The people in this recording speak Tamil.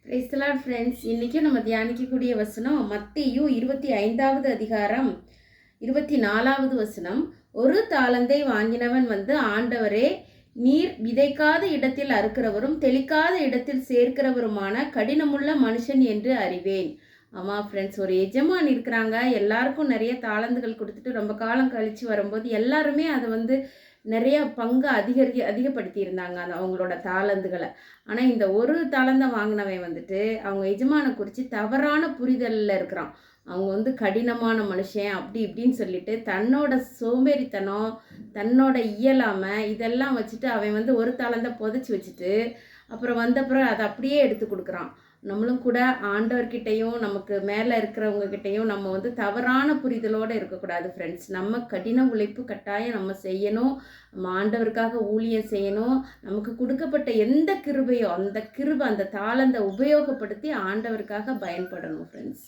Praise the Lord friends. இன்றைக்கும் நம்ம தியானிக்கக்கூடிய வசனம் மத்தேயு 25வது அதிகாரம் 24வது வசனம். ஒரு தாலந்தை வாங்கினவன் வந்து, ஆண்டவரே, நீர் விதைக்காத இடத்தில் அறுக்கிறவரும் தெளிக்காத இடத்தில் சேர்க்கிறவருமான கடினமுள்ள மனுஷன் என்று அறிவேன். ஆமாம் ஃப்ரெண்ட்ஸ், ஒரு எஜமான் இருக்கிறாங்க. எல்லாருக்கும் நிறைய தாளந்துகள் கொடுத்துட்டு ரொம்ப காலம் கழித்து வரும்போது எல்லாருமே அதை வந்து நிறைய பங்கு அதிகப்படுத்தி இருந்தாங்க அந்த அவங்களோட தாளந்துகளை. ஆனால் இந்த ஒரு தாளந்தை வாங்கினவன் வந்துட்டு அவங்க எஜமானை குறித்து தவறான புரிதலில் இருக்கிறான். அவங்க வந்து கடினமான மனுஷன் அப்படி இப்படின்னு சொல்லிட்டு தன்னோட சோம்பேறித்தனம், தன்னோட இயலாமை இதெல்லாம் வச்சுட்டு அவன் வந்து ஒரு தாளந்தை புதைச்சி வச்சுட்டு அப்புறம் அதை அப்படியே எடுத்து கொடுக்குறான். நம்மளும் கூட ஆண்டவர்கிட்டையும் நமக்கு மேலே இருக்கிறவங்ககிட்டையும் நம்ம வந்து தவறான புரிதலோடு இருக்கக்கூடாது ஃப்ரெண்ட்ஸ். நம்ம கடின உழைப்பு கட்டாயம் நம்ம செய்யணும். நம்ம ஆண்டவருக்காக ஊழியம் செய்யணும். நமக்கு கொடுக்கப்பட்ட எந்த கிருபையோ அந்த தாளந்தை உபயோகப்படுத்தி ஆண்டவருக்காக பயன்படணும் ஃப்ரெண்ட்ஸ்.